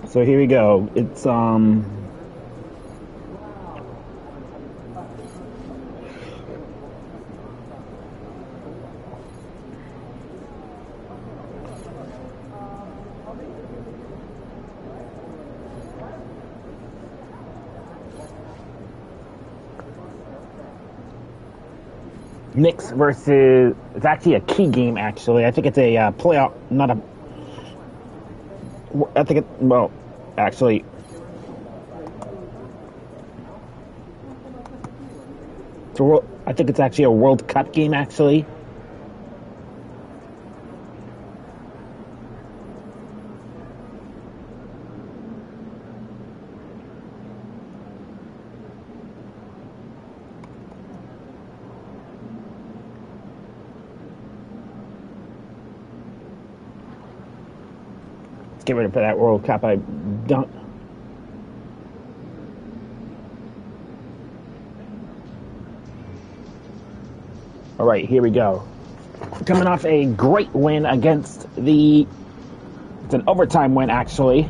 So here we go. It's Knicks versus. It's actually a key game. Actually, I think it's a playoff. Not a. I think it. Well, actually, I think it's actually a World Cup game. Actually. Get rid of that World Cup. I don't. All right, here we go. Coming off a great win against the. It's an overtime win, actually.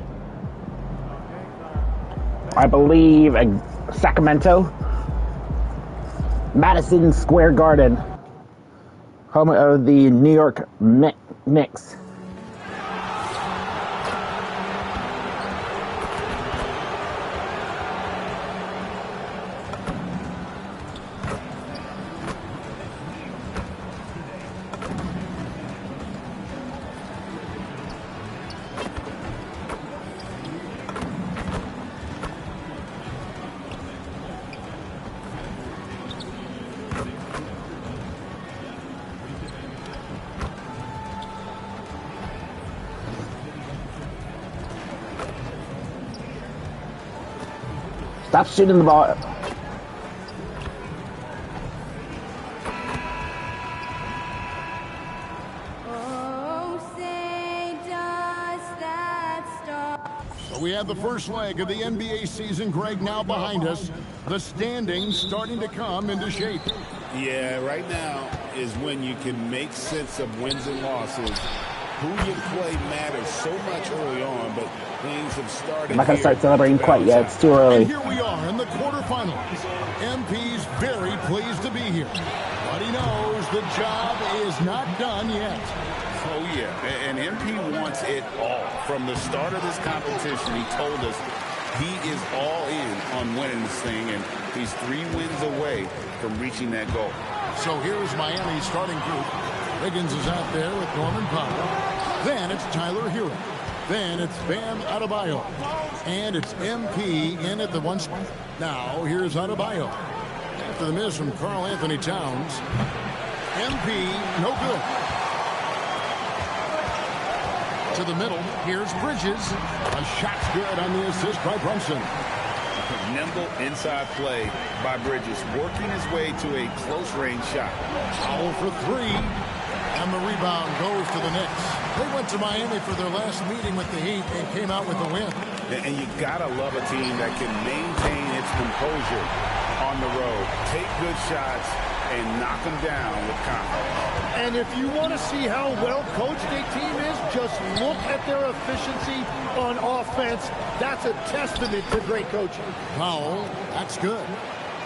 I believe Sacramento, Madison Square Garden, home of the New York Knicks. Stop shooting the ball. So we have the first leg of the NBA season, Greg, now behind us. The standings starting to come into shape. Yeah, right now is when you can make sense of wins and losses. Who you play matters so much early on, but things have started. I'm not going to start celebrating quite yet. It's too early. And here we are in the quarterfinals. MP's very pleased to be here, but he knows the job is not done yet. Oh, yeah, and MP wants it all. From the start of this competition, he told us he is all in on winning this thing, and he's 3 wins away from reaching that goal. So here's Miami's starting group. Wiggins is out there with Norman Powell. Then it's Tyler Hero. Then it's Bam Adebayo. And it's MP in at the 1 spot. Now here's Adebayo. After the miss from Karl Anthony Towns. MP, no good. To the middle, here's Bridges. A shot's good on the assist by Brunson. Nimble inside play by Bridges, working his way to a close-range shot. Powell for 3. And the rebound goes to the Knicks. They went to Miami for their last meeting with the Heat and came out with a win. And you gotta love a team that can maintain its composure on the road, take good shots, and knock them down with confidence. And if you want to see how well coached a team is, just look at their efficiency on offense. That's a testament to great coaching. Powell, that's good.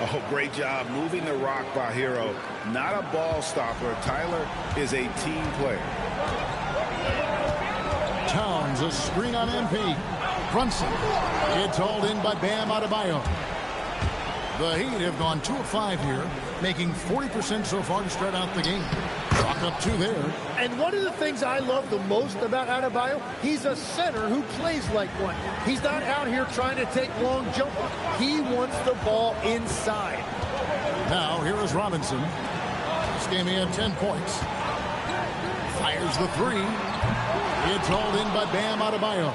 Oh, great job moving the rock by Hero. Not a ball stopper. Tyler is a team player. Towns, a screen on MP. Brunson. It's hauled in by Bam Adebayo. The Heat have gone 2 of 5 here, making 40% so far to start out the game. Chalk up 2 there. And one of the things I love the most about Adebayo, he's a center who plays like one. He's not out here trying to take long jumps. He wants the ball inside. Now, here is Robinson. This game he had 10 points. Fires the 3. It's hauled in by Bam Adebayo.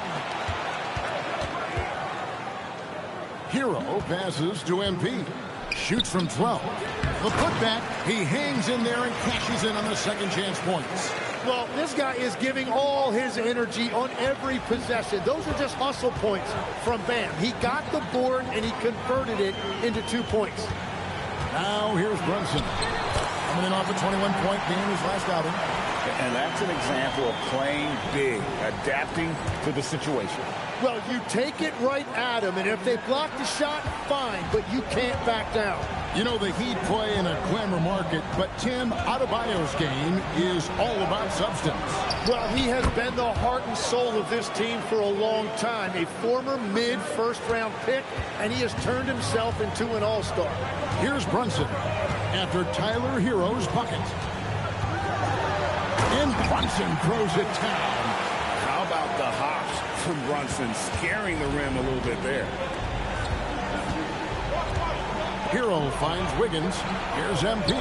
Hero passes to MP. Shoots from 12. The putback, he hangs in there and cashes in on the second chance points. Well, this guy is giving all his energy on every possession. Those are just hustle points from Bam. He got the board and he converted it into 2 points. Now here's Brunson. Coming in off a 21-point game his last outing. And that's an example of playing big, adapting to the situation. Well, you take it right at them, and if they block the shot, fine, but you can't back down. You know, the Heat play in a glamour market, but Tim, Adebayo's game is all about substance. Well, he has been the heart and soul of this team for a long time. A former mid-first-round pick, and he has turned himself into an all-star. Here's Brunson after Tyler Hero's bucket. And Brunson throws it down. How about the hops from Brunson, scaring the rim a little bit there. Hero finds Wiggins. Here's MP.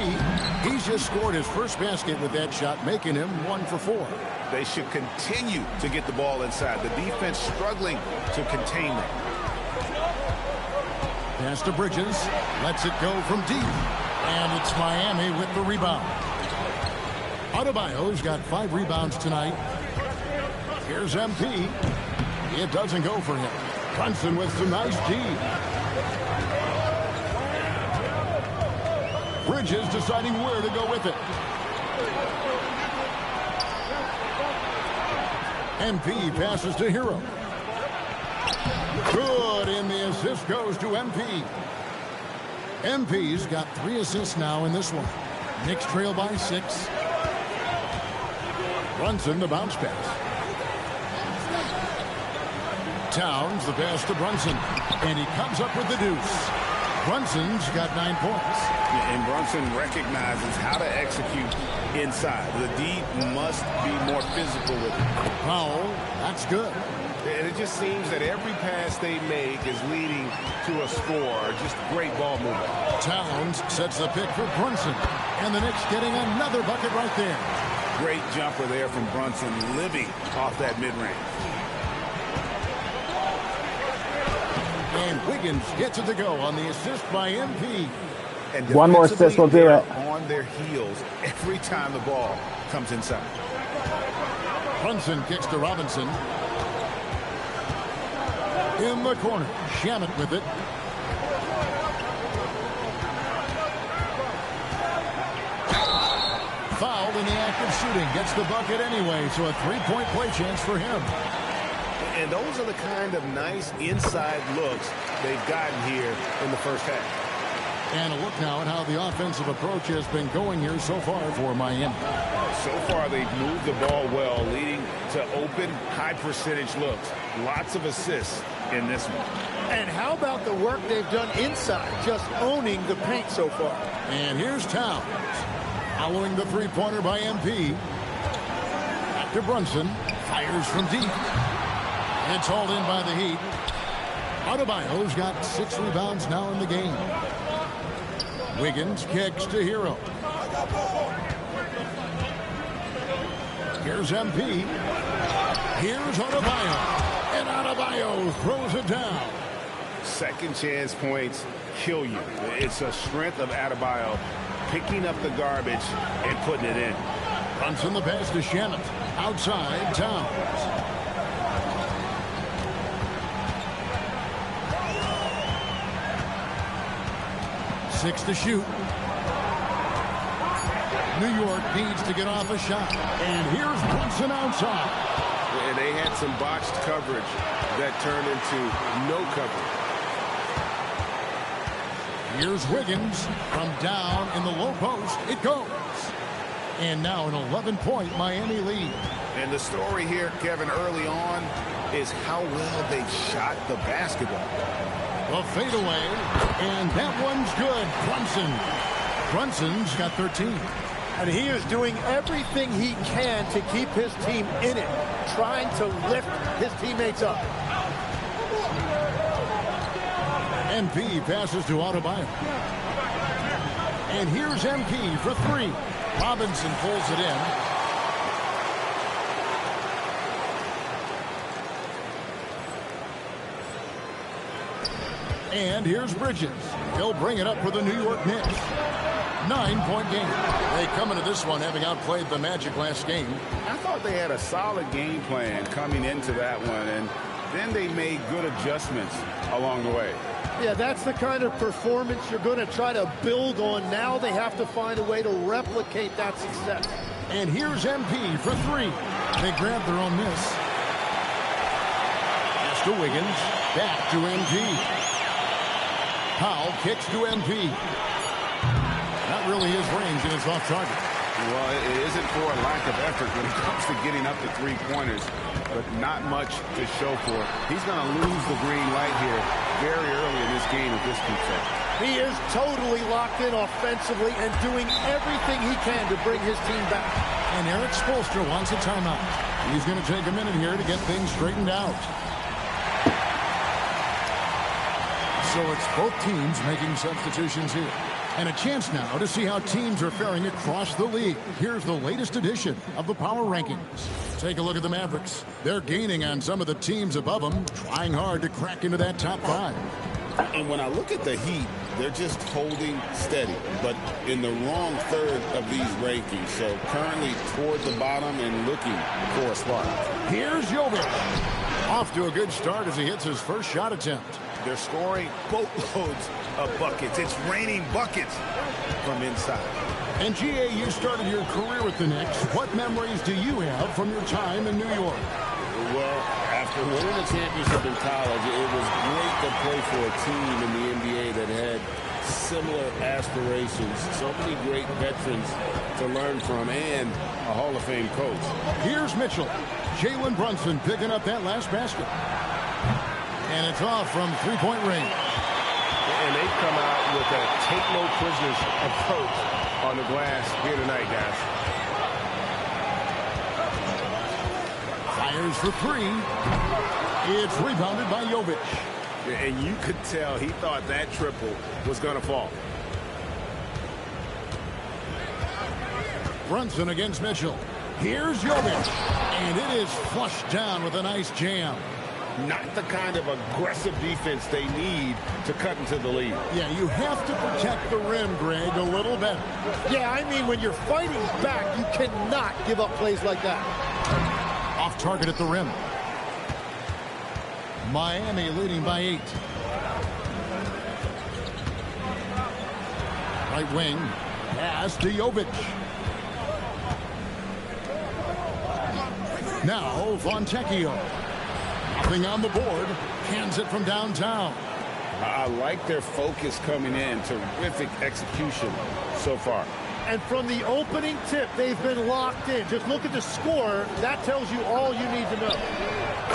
He's just scored his first basket with that shot, making him 1 for 4. They should continue to get the ball inside. The defense struggling to contain them. Pass to Bridges. Lets it go from deep. And it's Miami with the rebound. Adebayo's got 5 rebounds tonight. Here's MP. It doesn't go for him. Brunson with some nice D. Bridges deciding where to go with it. MP passes to Hero. Good, and the assist goes to MP. MP's got 3 assists now in this one. Knicks trail by 6. Brunson the bounce pass. Towns the pass to Brunson, and he comes up with the deuce. Brunson's got 9 points. And Brunson recognizes how to execute inside. The D must be more physical with it. Foul, that's good. And it just seems that every pass they make is leading to a score. Just great ball movement. Towns sets the pick for Brunson, and the Knicks getting another bucket right there. Great jumper there from Brunson, living off that mid-range. And Wiggins gets it to go on the assist by MP. And one more assist will do it. On their heels every time the ball comes inside. Brunson kicks to Robinson. In the corner, Shamet with it. Fouled in the act of shooting. Gets the bucket anyway, so a 3-point play chance for him. And those are the kind of nice inside looks they've gotten here in the first half. And a look now at how the offensive approach has been going here so far for Miami. So far, they've moved the ball well, leading to open, high-percentage looks. Lots of assists in this one. And how about the work they've done inside, just owning the paint so far? And here's Towns. Following the three-pointer by MP. Back to Brunson. Fires from deep. It's hauled in by the Heat. Adebayo's got 6 rebounds now in the game. Wiggins kicks to Hero. Here's MP. Here's Adebayo. And Adebayo throws it down. Second chance points kill you. It's a strength of Adebayo picking up the garbage and putting it in. Brunson the pass to Shamet. Outside, Towns. 6 to shoot. New York needs to get off a shot. And here's Brunson outside. And they had some botched coverage that turned into no coverage. Here's Wiggins from down in the low post. It goes. And now an 11-point Miami lead. And the story here, Kevin, early on is how well they shot the basketball. A fadeaway, and that one's good. Brunson's got 13. And he is doing everything he can to keep his team in it, trying to lift his teammates up. MP passes to Adebayo. And here's MP for 3. Robinson pulls it in. And here's Bridges. He'll bring it up for the New York Knicks. 9-point game. They come into this one having outplayed the Magic last game. I thought they had a solid game plan coming into that one, and then they made good adjustments along the way. Yeah, that's the kind of performance you're going to try to build on. Now they have to find a way to replicate that success. And here's MP for 3. They grab their own miss. Pass to Wiggins. Back to MP. Powell kicks to MP. Not really his range, and it's off target. Well, it isn't for a lack of effort when it comes to getting up to three-pointers, but not much to show for it. He's going to lose the green light here very early in this game if this keeps up. He is totally locked in offensively and doing everything he can to bring his team back. And Eric Spoelstra wants a timeout. He's going to take a minute here to get things straightened out. So it's both teams making substitutions here. And a chance now to see how teams are faring across the league. Here's the latest edition of the Power Rankings. Take a look at the Mavericks. They're gaining on some of the teams above them, trying hard to crack into that top 5. And when I look at the Heat, they're just holding steady, but in the wrong third of these rankings. So currently toward the bottom and looking for a spark. Here's Jovic. Off to a good start as he hits his first shot attempt. They're scoring boatloads of buckets. It's raining buckets from inside. And GA, you started your career with the Knicks. What memories do you have from your time in New York? Well, after winning a championship in college, it was great to play for a team in the NBA that had similar aspirations. So many great veterans to learn from and a Hall of Fame coach. Here's Mitchell. Jalen Brunson picking up that last basket. And it's off from three-point range. And they've come out with a take-no-prisoners approach on the glass here tonight, guys. Fires for 3. It's rebounded by Jovic. And you could tell he thought that triple was going to fall. Brunson against Mitchell. Here's Jovic. And it is flushed down with a nice jam. Not the kind of aggressive defense they need to cut into the lead. Yeah, you have to protect the rim, Greg, a little better. Yeah, I mean, when you're fighting back, you cannot give up plays like that. Off target at the rim. Miami leading by 8. Right wing. Pass to Jovic. Now, Fontecchio. Nothing on the board. Hands it from downtown. I like their focus coming in. Terrific execution so far. And from the opening tip, they've been locked in. Just look at the score. That tells you all you need to know.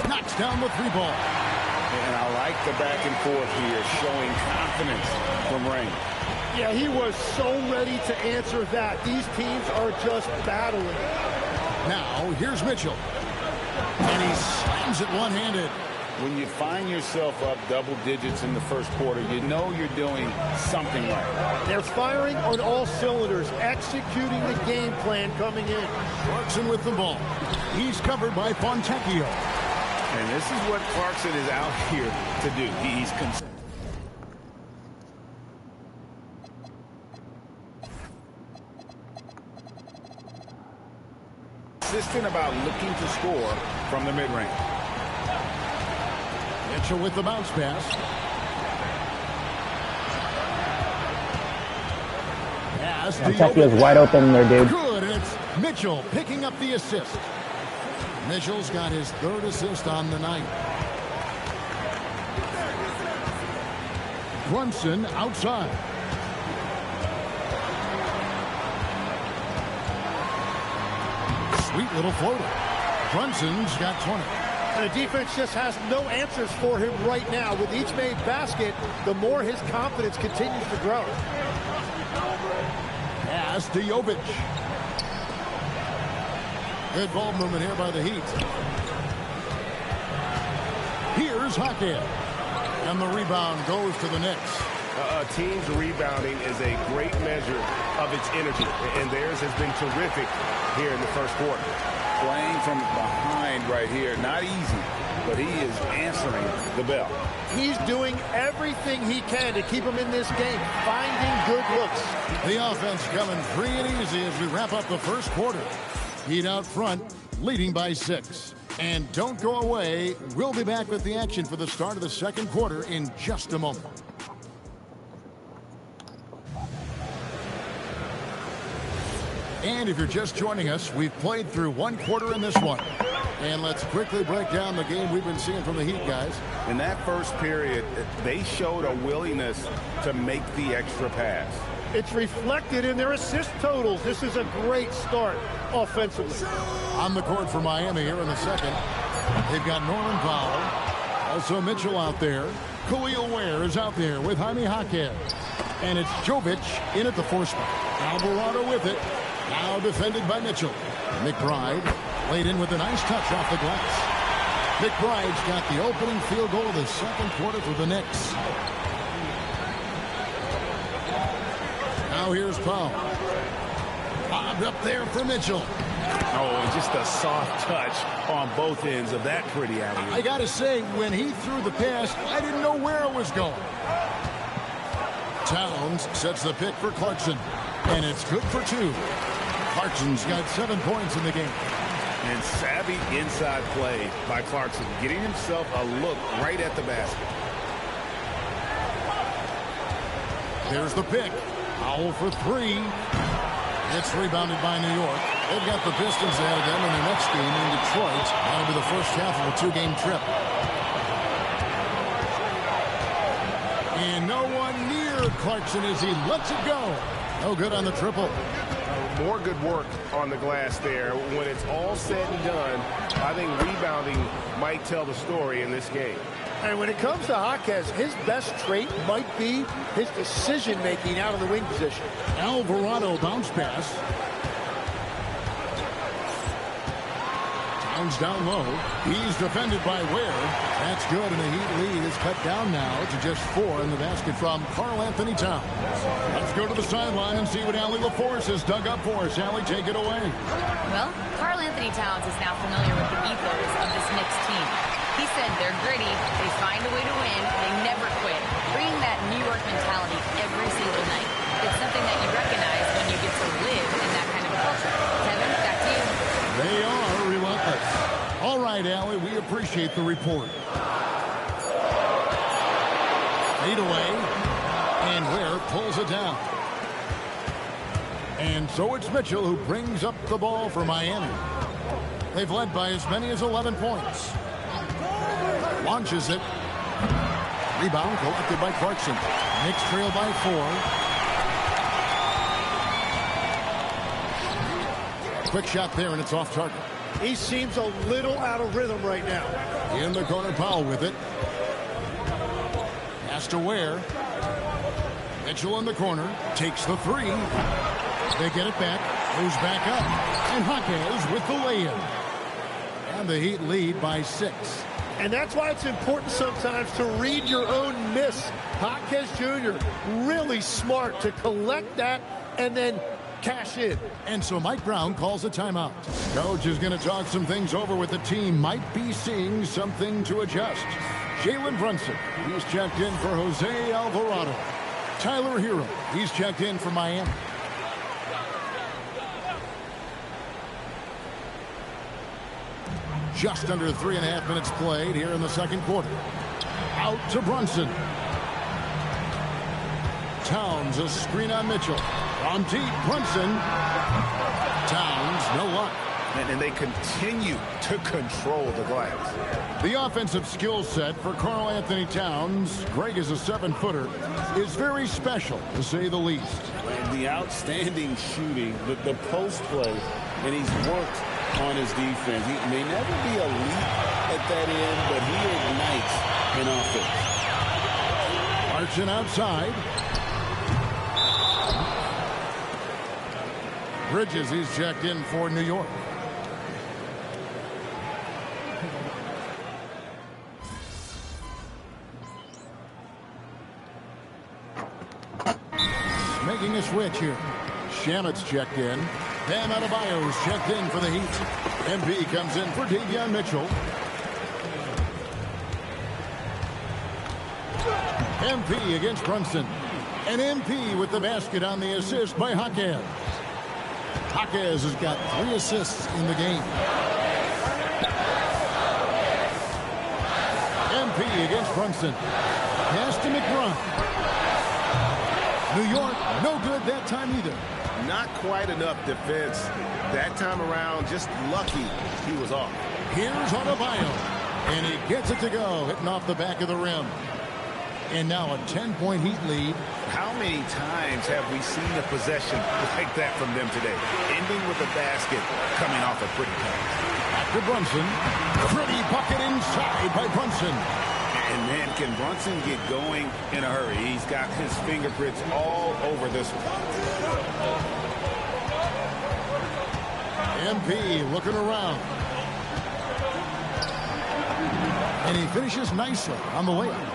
Knocks down the 3-ball. And I like the back and forth here, showing confidence from Rain. Yeah, he was so ready to answer that. These teams are just battling. Now, here's Mitchell. And he slams it one-handed. When you find yourself up double digits in the first quarter, you know you're doing something right. They're firing on all cylinders, executing the game plan coming in. Clarkson with the ball. He's covered by Fontecchio. And this is what Clarkson is out here to do. He's consistent about looking to score from the mid-range. Mitchell with the bounce pass. Fontecchio's wide open there, dude. Good, and it's Mitchell picking up the assist. Mitchell's got his 3rd assist on the night. Brunson outside. Sweet little floater. Brunson's got 20. And the defense just has no answers for him right now. With each made basket, the more his confidence continues to grow. Pass to Jovic. Good ball movement here by the Heat. Here's Hackett. And the rebound goes to the Knicks. A team's rebounding is a great measure of its energy, and theirs has been terrific here in the first quarter. Playing from behind right here. Not easy, but he is answering the bell. He's doing everything he can to keep him in this game, finding good looks. The offense coming free and easy as we wrap up the first quarter. Heat out front, leading by 6. And don't go away. We'll be back with the action for the start of the second quarter in just a moment. And if you're just joining us, we've played through one quarter in this one. And let's quickly break down the game we've been seeing from the Heat, guys. In that first period, they showed a willingness to make the extra pass. It's reflected in their assist totals. This is a great start offensively. On the court for Miami here in the second. They've got Norman Powell. Also Mitchell out there. Khalil Ware is out there with Jaime Jaquez. And it's Jovic in at the 4 spot. Alvarado with it. Now defended by Mitchell. McBride laid in with a nice touch off the glass. McBride's got the opening field goal of the second quarter for the Knicks. Now here's Powell. Bobbed up there for Mitchell. Oh, and just a soft touch on both ends of that pretty alley. I got to say, when he threw the pass, I didn't know where it was going. Towns sets the pick for Clarkson. And it's good for 2. Clarkson's got 7 points in the game. And savvy inside play by Clarkson, getting himself a look right at the basket. There's the pick. Powell for 3. It's rebounded by New York. They've got the Pistons ahead of them in their next game in Detroit. That'll be the first half of a 2-game trip. And no one near Clarkson as he lets it go. No good on the triple. More good work on the glass there. When it's all said and done, I think rebounding might tell the story in this game. And when it comes to Jaquez, his best trait might be his decision-making out of the wing position. Alvarado bounce pass. Towns down low. He's defended by Ware. That's good, and the Heat lead is cut down now to just 4 in the basket from Karl Anthony Towns. Let's go to the sideline and see what Allie LaForce has dug up for us. Allie, take it away. Well, Karl Anthony Towns is now familiar with the ethos of this Knicks team. He said they're gritty, they find a way to win, they never quit, bringing that New York mentality every single night. It's something that you recognize when you get to live in that kind of culture. Kevin, back to you. They are relentless. All right, Allie, we appreciate the report. Lead away, and Ware pulls it down. And so it's Mitchell who brings up the ball for Miami. They've led by as many as 11 points. Launches it. Rebound collected by Clarkson. Knicks trail by 4. Quick shot there, and it's off target. He seems a little out of rhythm right now. In the corner, Powell with it. Pass to Ware. Mitchell in the corner. Takes the 3. They get it back. Moves back up. And Jaquez with the lay-in. And the Heat lead by 6. And that's why it's important sometimes to read your own miss. Jaquez Jr. really smart to collect that and then cash in. And so Mike Brown calls a timeout. Coach is going to talk some things over with the team. Might be seeing something to adjust. Jalen Brunson, he's checked in for Jose Alvarado. Tyler Hero, he's checked in for Miami. Just under 3.5 minutes played here in the second quarter. Out to Brunson. Towns, a screen on Mitchell. From deep, Brunson. Towns, no luck. And they continue to control the glass. The offensive skill set for Karl Anthony Towns, Greg is a 7-footer, is very special, to say the least. And the outstanding shooting, the post play, and he's worked on his defense. He may never be elite at that end, but he ignites an offense. Clarkson outside. Bridges, he's checked in for New York. Making a switch here. Shamit's checked in. Bam Adebayo's checked in for the Heat. MP comes in for Davion Mitchell. MP against Brunson. And MP with the basket on the assist by Jaquez. Jaquez has got 3 assists in the game. MP against Brunson. Pass to McBride. New York, no good that time either. Not quite enough defense. That time around, just lucky he was off. Here's Adebayo, and he gets it to go, hitting off the back of the rim. And now a 10-point Heat lead. How many times have we seen a possession like that from them today? Ending with a basket, coming off a pretty pass. After Brunson, pretty bucket inside by Brunson. And man, can Brunson get going in a hurry? He's got his fingerprints all over this one. MP looking around. And he finishes nicely on the layup.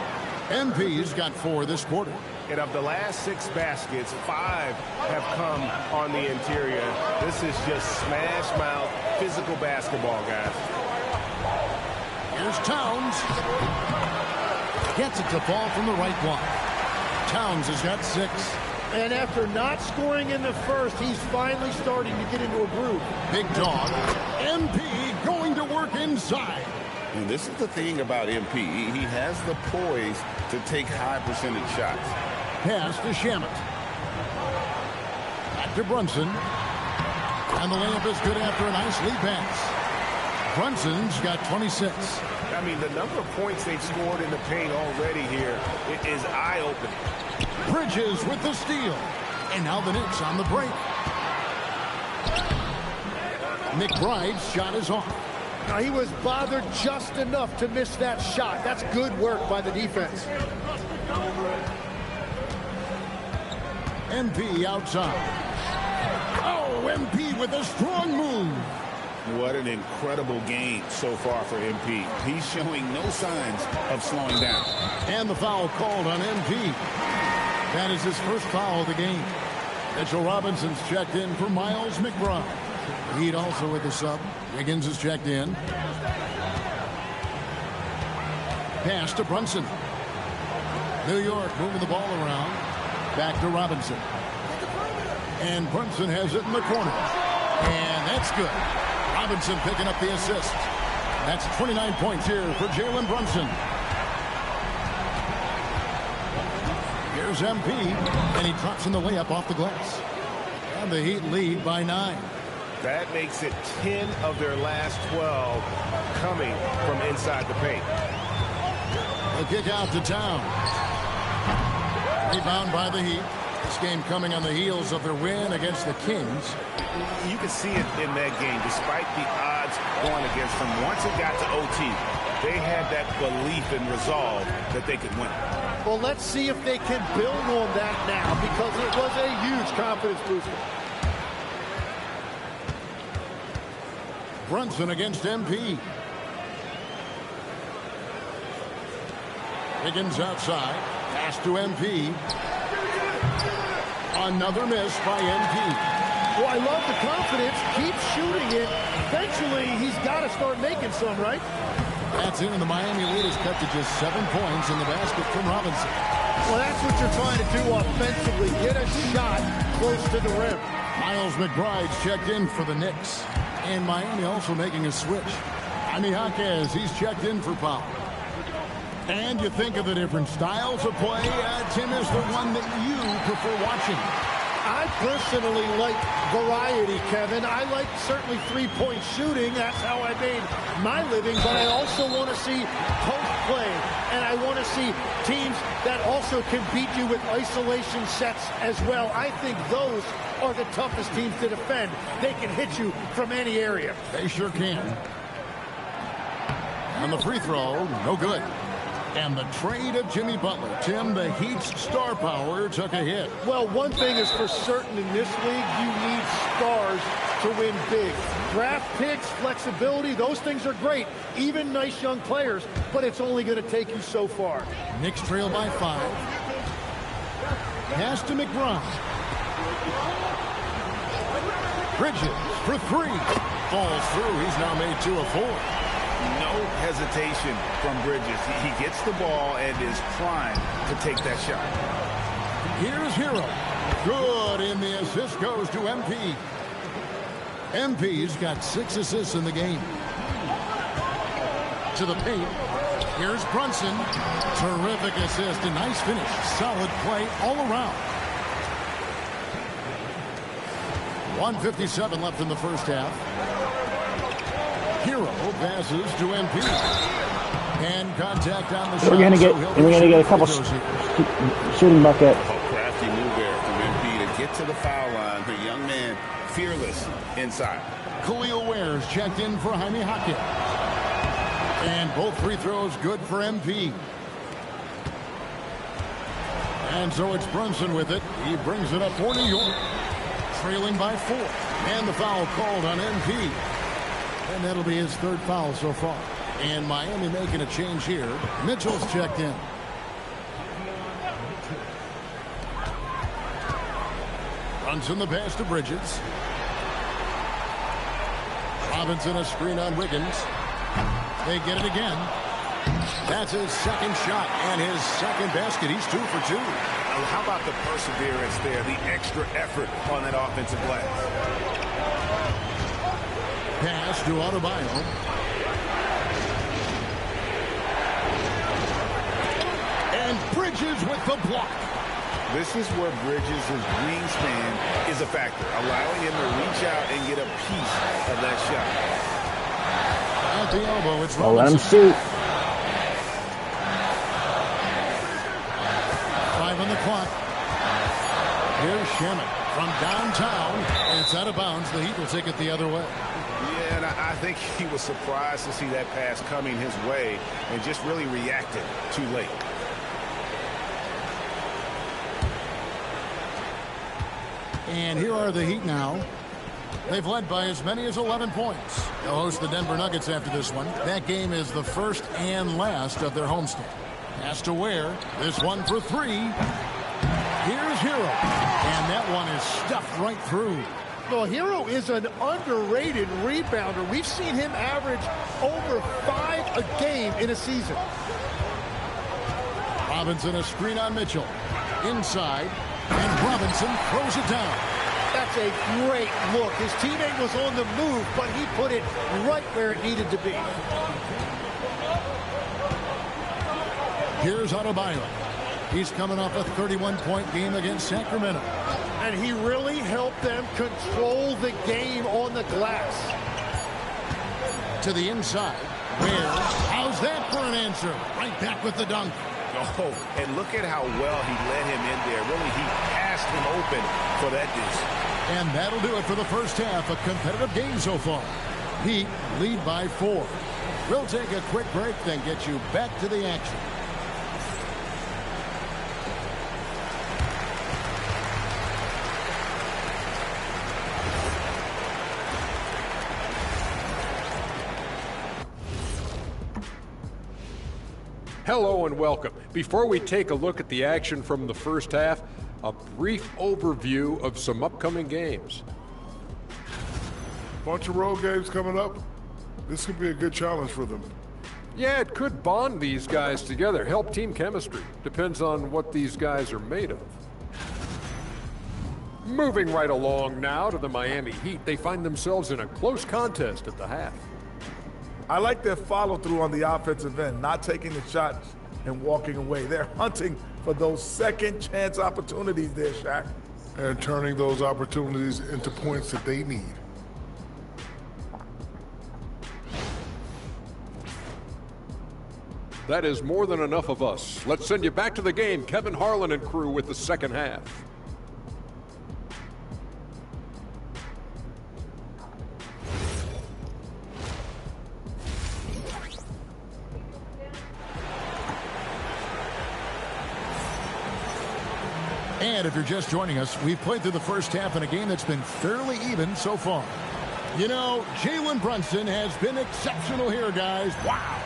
MP's got 4 this quarter. And of the last 6 baskets, 5 have come on the interior. This is just smash mouth, physical basketball, guys. Here's Towns. Gets it to fall from the right block. Towns has got 6. And after not scoring in the first, he's finally starting to get into a groove. Big dog. MP going to work inside. And this is the thing about MP. He has the poise to take high percentage shots. Pass to Shamet. Back to Brunson. And the layup is good after a nice lead pass. Brunson's got 26. I mean, the number of points they've scored in the paint already here is eye-opening. Bridges with the steal. And now the Knicks on the break. McBride's shot is off. Now, he was bothered just enough to miss that shot. That's good work by the defense. MP outside. Oh, MP with a strong move. What an incredible game so far for MP. He's showing no signs of slowing down. And the foul called on MP. That is his first foul of the game. Mitchell Robinson's checked in for Miles McBride. Heat also with the sub. Wiggins is checked in. Pass to Brunson. New York moving the ball around. Back to Robinson. And Brunson has it in the corner. And that's good. Robinson picking up the assist. That's 29 points here for Jalen Brunson. Here's MP. And he drops in the layup off the glass. And the Heat lead by 9. That makes it 10 of their last 12 coming from inside the paint. The kick out to Town. Rebound by the Heat. This game coming on the heels of their win against the Kings. You can see it in that game. Despite the odds going against them, once it got to OT, they had that belief and resolve that they could win. Well, let's see if they can build on that now, because it was a huge confidence booster. Brunson against MP. Higgins outside. Pass to MP. Another miss by MP. Well, I love the confidence. Keep shooting it. Eventually, he's got to start making some, right? That's in, and the Miami lead is cut to just 7 points in the basket from Robinson. Well, that's what you're trying to do offensively. Get a shot close to the rim. Miles McBride's checked in for the Knicks. And Miami also making a switch. Jaime Jaquez, he's checked in for Powell. And you think of the different styles of play. Tim is the one that you prefer watching. I personally like variety, Kevin. I like certainly three-point shooting. That's how I made my living. But I also want to see post play. And I want to see teams that also can beat you with isolation sets as well. I think those are the toughest teams to defend. They can hit you from any area. They sure can. And the free throw, no good. And the trade of Jimmy Butler. Tim, the Heat's star power took a hit. Well, one thing is for certain in this league, you need stars to win big. Draft picks, flexibility, those things are great. Even nice young players, but it's only going to take you so far. Knicks trail by 5. Pass to McBride. Bridges for 3. Falls through. He's now made 2 of 4. No hesitation from Bridges. He gets the ball and is primed to take that shot. Here's Hero. Good, and the assist goes to MP. MP's got 6 assists in the game. To the paint. Here's Brunson. Terrific assist, a nice finish. Solid play all around. 1:57 left in the first half. Hero passes to MP. And contact on the shot. We're gonna get a couple shooting bucket. Crafty move there from MP to get to the foul line. The young man, fearless inside. Khalil Ware's checked in for Jaime Hackett. And both free throws good for MP. And so it's Brunson with it. He brings it up for New York. Trailing by 4. And the foul called on MP. And that'll be his third foul so far. And Miami making a change here. Mitchell's checked in. Brunson the pass to Bridges. Robinson a screen on Wiggins. They get it again. That's his second shot and his second basket. He's 2 for 2. How about the perseverance there, the extra effort on that offensive glass? Pass to Adebayo. And Bridges with the block. This is where Bridges' wingspan is a factor, allowing him to reach out and get a piece of that shot. At the elbow, it's Oh, let him Robinson. shoot. 5 on the clock. Here's Shamet from downtown, and it's out of bounds. The Heat will take it the other way. Yeah, and I think he was surprised to see that pass coming his way and just really reacted too late. And here are the Heat now. They've led by as many as 11 points. They'll host the Denver Nuggets after this one. That game is the first and last of their homestand. Pass to Ware. This one for 3. Here's Hero. And that one is stuffed right through. Well, Hero is an underrated rebounder. We've seen him average over 5 a game in a season. Robinson a screen on Mitchell. Inside. And Robinson throws it down. That's a great look. His teammate was on the move, but he put it right where it needed to be. Here's Adebayo. He's coming off a 31-point game against Sacramento. And he really helped them control the game on the glass. To the inside. Where? How's that for an answer? Right back with the dunk. Oh, and look at how well he led him in there. Really, he passed him open for that deuce. And that'll do it for the first half. A competitive game so far. Heat lead by 4. We'll take a quick break, then get you back to the action. Hello and welcome. Before we take a look at the action from the first half, a brief overview of some upcoming games. Bunch of road games coming up. This could be a good challenge for them. Yeah, it could bond these guys together, help team chemistry. Depends on what these guys are made of. Moving right along now to the Miami Heat, they find themselves in a close contest at the half. I like their follow-through on the offensive end, not taking the shots and walking away. They're hunting for those second-chance opportunities there, Shaq. And turning those opportunities into points that they need. That is more than enough of us. Let's send you back to the game. Kevin Harlan and crew with the second half. And if you're just joining us, we've played through the first half in a game that's been fairly even so far. You know, Jalen Brunson has been exceptional here, guys. Wow.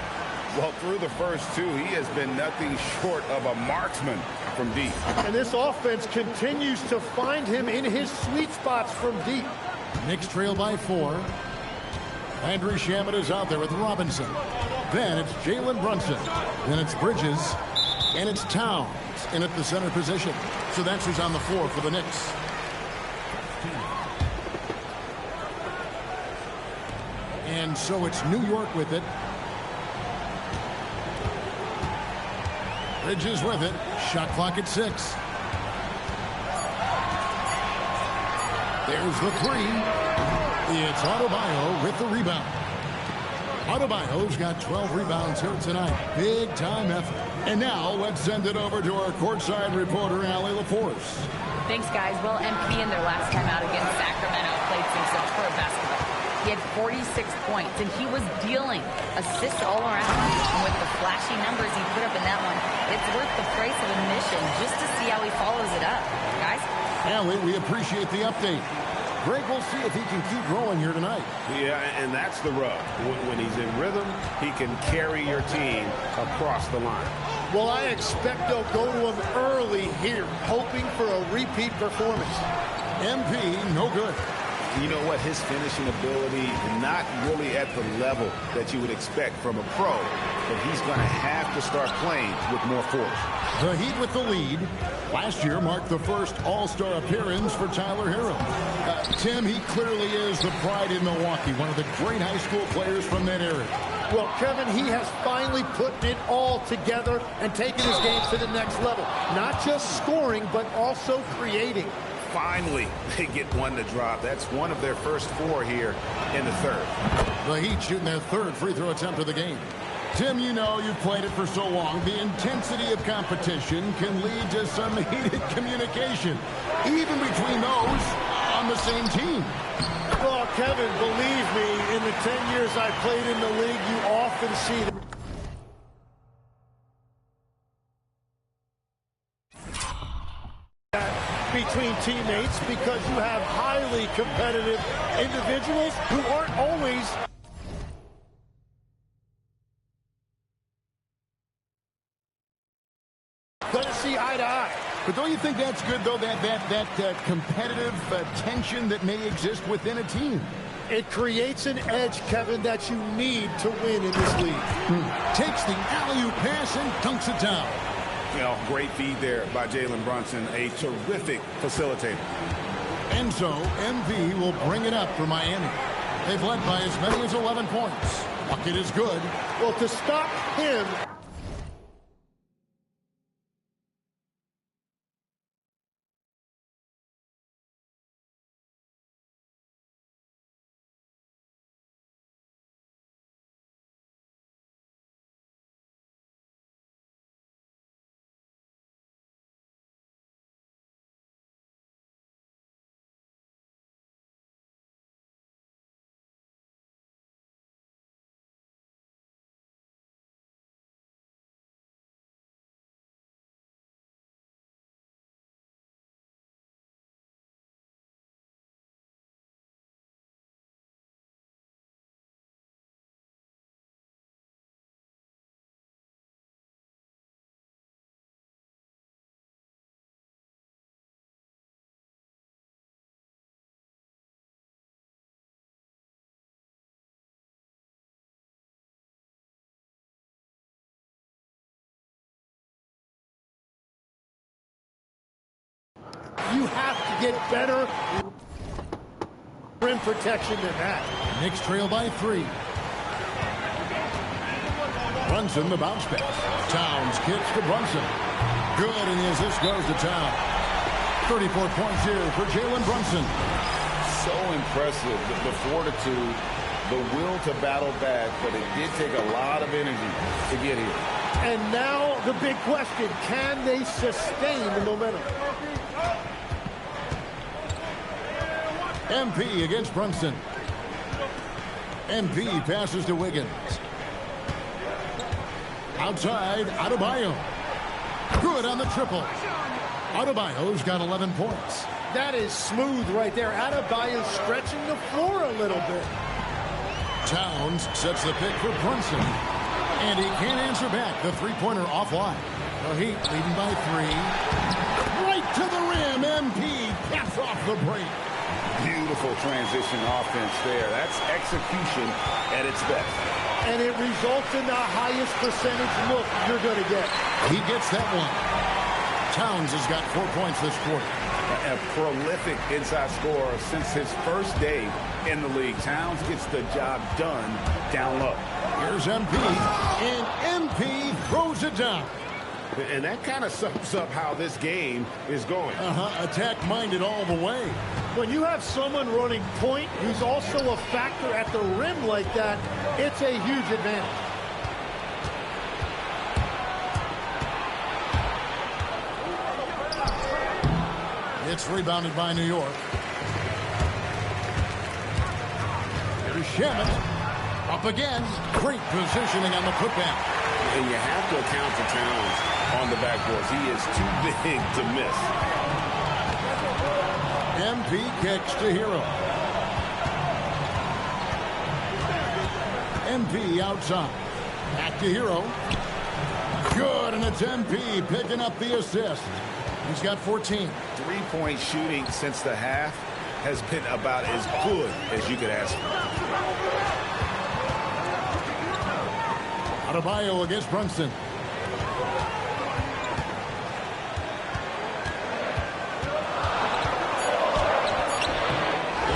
Well, through the first 2, he has been nothing short of a marksman from deep. And this offense continues to find him in his sweet spots from deep. Knicks trail by 4. Andrew Shamet is out there with Robinson. Then it's Jalen Brunson. Then it's Bridges. And it's Towns in at the center position. So that's who's on the floor for the Knicks. And so it's New York with it. Bridges with it. Shot clock at 6. There's the three. It's Adebayo with the rebound. Adebayo's got 12 rebounds here tonight. Big-time effort. And now let's send it over to our courtside reporter, Allie LaForce. Thanks, guys. Well, MP in their last time out against Sacramento played some superb basketball. He had 46 points, and he was dealing assists all around. And with the flashy numbers he put up in that one, it's worth the price of admission just to see how he follows it up. Guys? Allie, we appreciate the update. Greg, we'll see if he can keep growing here tonight. Yeah, and that's the rub. When he's in rhythm, he can carry your team across the line. Well, I expect they'll go to him early here, hoping for a repeat performance. MP, no good. You know what? His finishing ability, not really at the level that you would expect from a pro, but he's going to have to start playing with more force. The Heat with the lead. Last year marked the first All-Star appearance for Tyler Hero. Tim, he clearly is the pride in Milwaukee, one of the great high school players from that area. Well, Kevin, he has finally put it all together and taken his game to the next level. Not just scoring, but also creating. Finally, they get one to drop. That's one of their first four here in the third. The Heat shooting their third free throw attempt of the game. Tim, you know, you've played it for so long. The intensity of competition can lead to some heated communication, even between those on the same team. Well, Kevin, believe me, in the 10 years I played in the league, you often see that. Between teammates, because you have highly competitive individuals who aren't always going to see eye to eye. But don't you think that's good, though, that competitive tension that may exist within a team? It creates an edge, Kevin, that you need to win in this league. Takes the alley-oop pass and dunks it down. You know, great feed there by Jalen Brunson, a terrific facilitator. And so, MP will bring it up for Miami. They've led by as many as 11 points. Bucket is good. Well, to stop him... You have to get better rim protection than that. Knicks trail by 3. Brunson, the bounce pass. Towns kicks to Brunson. Good, and the assist goes to Towns. 34 points here for Jalen Brunson. So impressive, the fortitude, the will to battle back, but it did take a lot of energy to get here. And now the big question, can they sustain the momentum? MP against Brunson. MP passes to Wiggins. Outside, Adebayo. Good on the triple. Adebayo's got 11 points. That is smooth right there. Adebayo stretching the floor a little bit. Towns sets the pick for Brunson. And he can't answer back. The three-pointer offline. The Heat leading by 3. Right to the rim. MP caps off the break. Beautiful transition offense there. That's execution at its best. And it results in the highest percentage look you're going to get. He gets that one. Towns has got 4 points this quarter. A prolific inside scorer since his first day in the league. Towns gets the job done down low. Here's MP, and MP throws it down. And that kind of sums up how this game is going. Attack-minded all the way. When you have someone running point who's also a factor at the rim like that, it's a huge advantage. It's rebounded by New York. Here's Shamet. Up again. Great positioning on the putback. And you have to account for Towns on the backboards. He is too big to miss. MP kicks to Hero. MP outside. Back to Hero. Good, and it's MP picking up the assist. He's got 14. Three-point shooting since the half has been about as good as you could ask for. Adebayo against Brunson.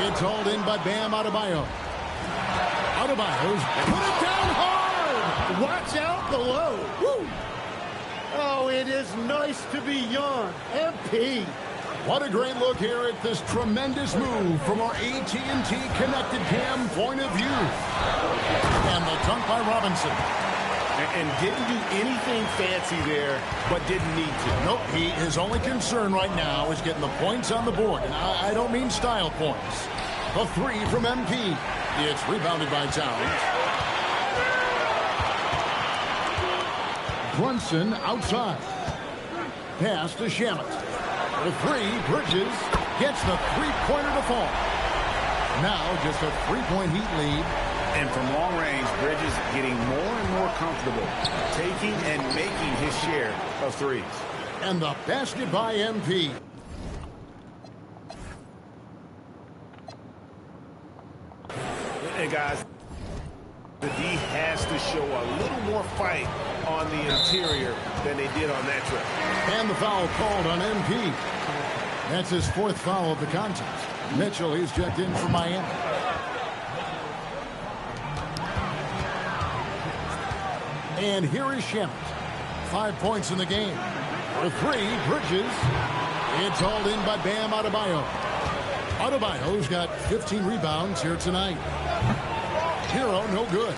It's hauled in by Bam Adebayo. Adebayo's put it down hard. Watch out below. Woo. Oh, it is nice to be young. MP. What a great look here at this tremendous move from our AT&T Connected Cam point of view. And the dunk by Robinson. And didn't do anything fancy there, but didn't need to. Nope, his only concern right now is getting the points on the board. And I don't mean style points. A three from MP. It's rebounded by Towns. Brunson outside. Pass to Shamet. The three, Bridges gets the three-pointer to fall. Now just a three-point Heat lead. And from long range, Bridges getting more and more comfortable, taking and making his share of threes. And the basket by MP. And guys, the D has to show a little more fight on the interior than they did on that trip. And the foul called on MP. That's his fourth foul of the contest. Mitchell, he's checked in for Miami. And here is Shamet. 5 points in the game. The three, Bridges. It's hauled in by Bam Adebayo. Adebayo's got 15 rebounds here tonight. Hero, no good.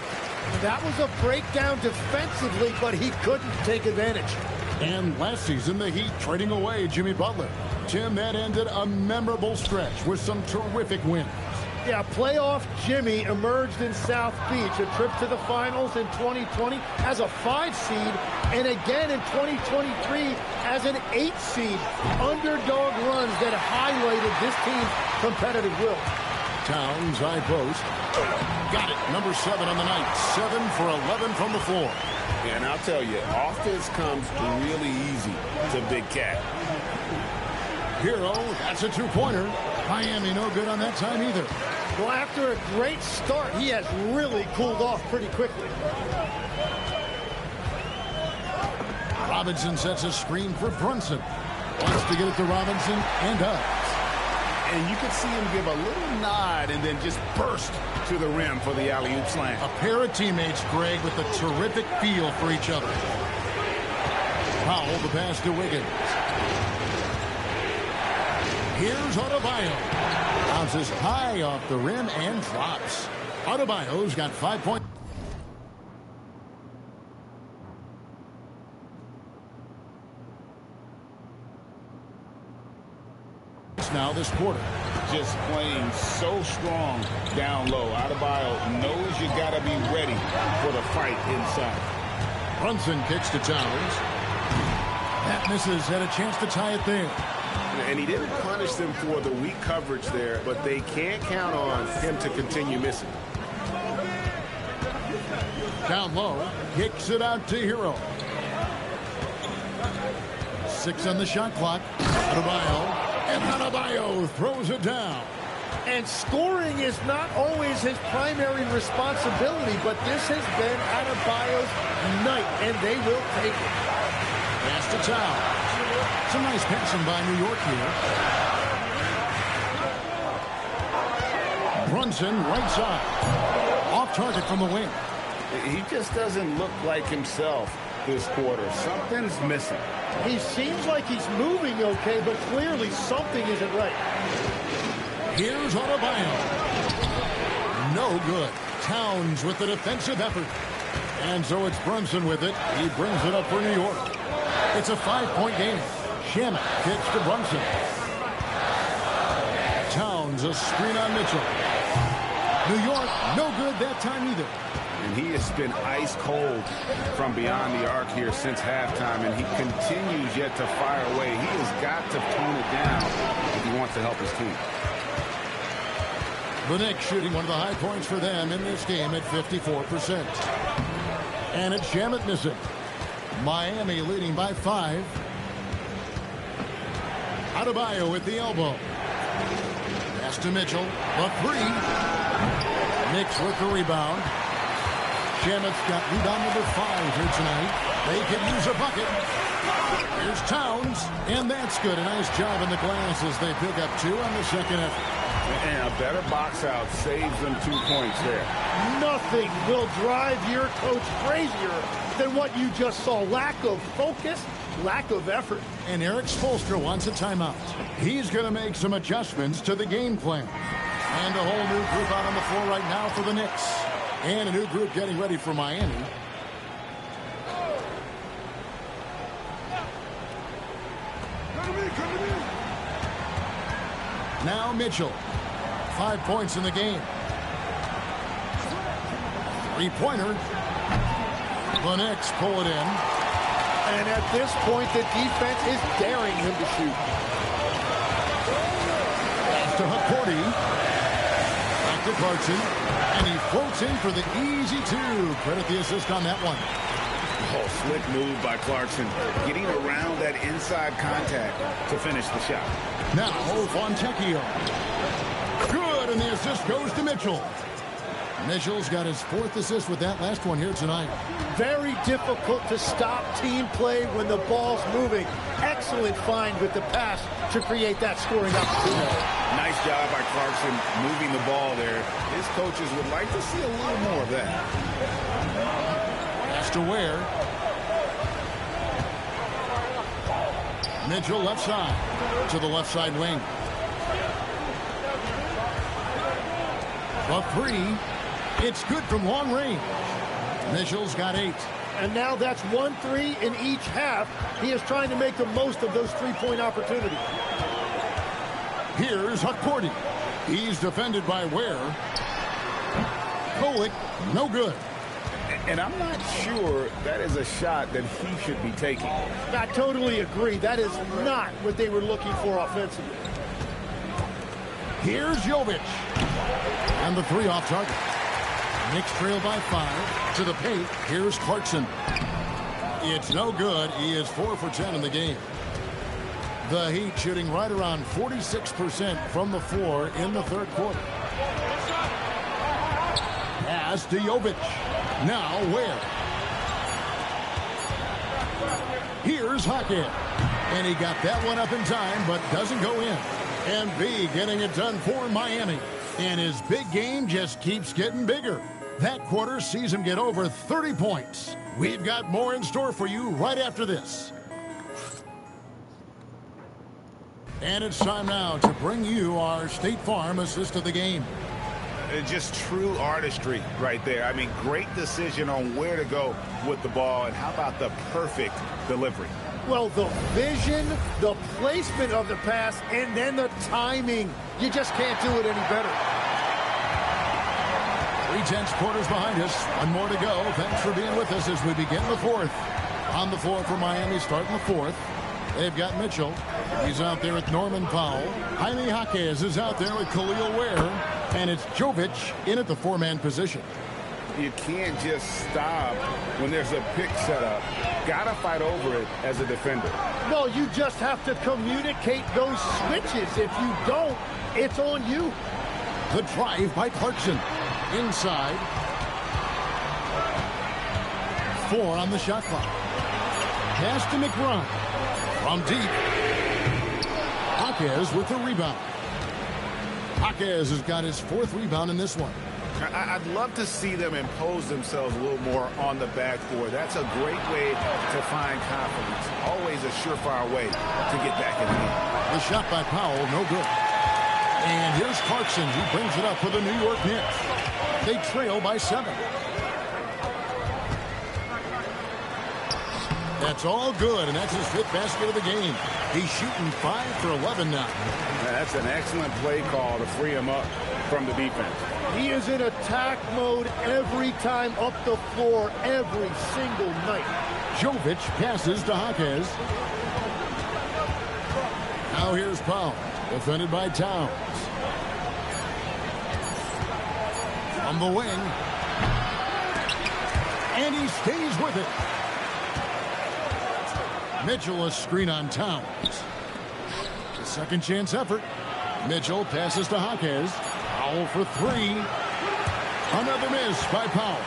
That was a breakdown defensively, but he couldn't take advantage. And last season, the Heat trading away Jimmy Butler. Tim, that ended a memorable stretch with some terrific wins. Yeah, playoff Jimmy emerged in South Beach, a trip to the finals in 2020 as a 5 seed, and again in 2023 as an 8 seed. Underdog runs that highlighted this team's competitive will. Towns, high post. Got it, number 7 on the night. 7 for 11 from the floor. And I'll tell you, offense comes really easy to Big Cat. Hero, that's a two-pointer. Miami no good on that time either. Well, after a great start, he has really cooled off pretty quickly. Robinson sets a screen for Brunson. Wants to get it to Robinson, and does. And you could see him give a little nod and then just burst to the rim for the alley-oop slam. A pair of teammates, Greg, with a terrific feel for each other. Powell, the pass to Wiggins. Here's Adebayo. Bounces high off the rim and drops. Adebayo's got 5 points. Now this quarter. Just playing so strong down low. Adebayo knows you got to be ready for the fight inside. Brunson kicks to Towns. That misses. Had a chance to tie it there. And he didn't punish them for the weak coverage there, but they can't count on him to continue missing. Down low, kicks it out to Hero. 6 on the shot clock. Adebayo. And Adebayo throws it down. And scoring is not always his primary responsibility, but this has been Adebayo's night, and they will take it. Pass to Towns. Some nice passing by New York here. Brunson, right side. Off target from the wing. He just doesn't look like himself this quarter. Something's missing. He seems like he's moving okay, but clearly something isn't right. Here's Adebayo. No good. Towns with the defensive effort. And so it's Brunson with it. He brings it up for New York. It's a 5-point game. Shamet kicks to Brunson. Towns, a screen on Mitchell. New York, no good that time either. And he has been ice cold from beyond the arc here since halftime, and he continues yet to fire away. He has got to tone it down if he wants to help his team. The Knicks shooting one of the high points for them in this game at 54%. And it's Shamet missing. Miami leading by 5. Adebayo with the elbow. Pass to Mitchell. The 3. Knicks with the rebound. Shamet's got rebound number 5 here tonight. They could use a bucket. Here's Towns, and that's good. A nice job in the glass as they pick up 2 on the second effort. And a better box out saves them 2 points there. Nothing will drive your coach crazier than what you just saw. Lack of focus, lack of effort. And Eric Spoelstra wants a timeout. He's going to make some adjustments to the game plan. And a whole new group out on the floor right now for the Knicks. And a new group getting ready for Miami. Now Mitchell. 5 points in the game. 3-pointer. The Knicks pull it in. And at this point, the defense is daring him to shoot. To Hakordi. Back to Clarkson. And he floats in for the easy 2. Credit the assist on that one. Oh, slick move by Clarkson. Getting around that inside contact to finish the shot. Now, Fontecchio. Good, and the assist goes to Mitchell. Mitchell's got his 4th assist with that last one here tonight. Very difficult to stop team play when the ball's moving. Excellent find with the pass to create that scoring opportunity. Nice job by Clarkson moving the ball there. His coaches would like to see a little more of that. Pass to Ware. Mitchell left side to the left side wing. The 3. It's good from long range. Mitchell's got 8. And now that's 1-3 in each half. He is trying to make the most of those 3-point opportunities. Here's Hakordi. He's defended by Ware. Kolek, no good. And I'm not sure that is a shot that he should be taking. I totally agree. That is not what they were looking for offensively. Here's Jovic. And the 3 off target. Knicks trail by 5 to the paint. Here's Clarkson. It's no good. He is 4 for 10 in the game. The Heat shooting right around 46% from the floor in the 3rd quarter. Pass to Jovic. Now Ware. Here's Hackett. And he got that one up in time, but doesn't go in. MB getting it done for Miami. And his big game just keeps getting bigger. That quarter sees him get over 30 points. We've got more in store for you right after this. And it's time now to bring you our State Farm assist of the game. Just true artistry right there. I mean, great decision on where to go with the ball, and how about the perfect delivery? Well, the vision, the placement of the pass, and then the timing. You just can't do it any better. 3 quarters behind us. 1 more to go. Thanks for being with us as we begin the 4th. On the floor for Miami starting the 4th. They've got Mitchell. He's out there with Norman Powell. Jaime Jaquez is out there with Khalil Ware. And it's Jovic in at the 4-man position. You can't just stop when there's a pick set up. Gotta fight over it as a defender. No, you just have to communicate those switches. If you don't, it's on you. The drive by Clarkson. Inside. 4 on the shot clock. Pass to McBride. From deep. Jaquez with the rebound. Jaquez has got his 4th rebound in this one. I'd love to see them impose themselves a little more on the backboard. That's a great way to find confidence. Always a surefire way to get back in the game. The shot by Powell, no good. And here's Clarkson, who brings it up for the New York Knicks. They trail by 7. That's all good, and that's his 5th basket of the game. He's shooting 5 for 11 now. That's an excellent play call to free him up from the defense. He is in attack mode every time up the floor, every single night. Jovic passes to Jaquez. Now here's Powell, defended by Towns. On the wing. And he stays with it. Mitchell, a screen on Towns. The second chance effort. Mitchell passes to Jaquez. Powell for 3. Another miss by Powell.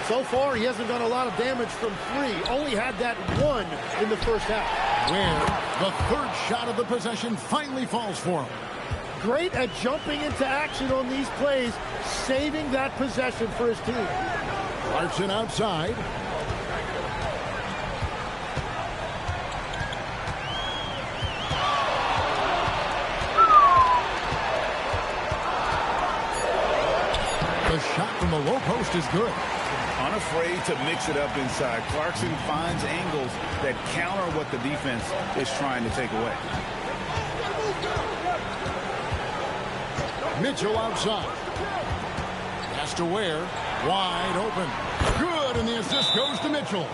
So far, he hasn't done a lot of damage from 3. Only had that 1 in the first half. Where the 3rd shot of the possession finally falls for him. Great at jumping into action on these plays, saving that possession for his team. Clarkson outside. The shot from the low post is good. Unafraid to mix it up inside. Clarkson finds angles that counter what the defense is trying to take away. Mitchell outside. Pass to Ware. Wide open. Good, and the assist goes to Mitchell.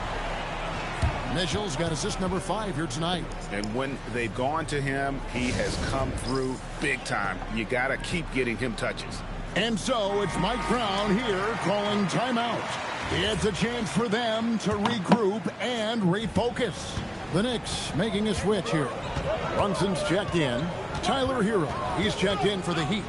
Mitchell's got assist number 5 here tonight. And when they've gone to him, he has come through big time. You got to keep getting him touches. And so it's Mike Brown here calling timeout. It's a chance for them to regroup and refocus. The Knicks making a switch here. Brunson's checked in. Tyler Hero, he's checked in for the Heat.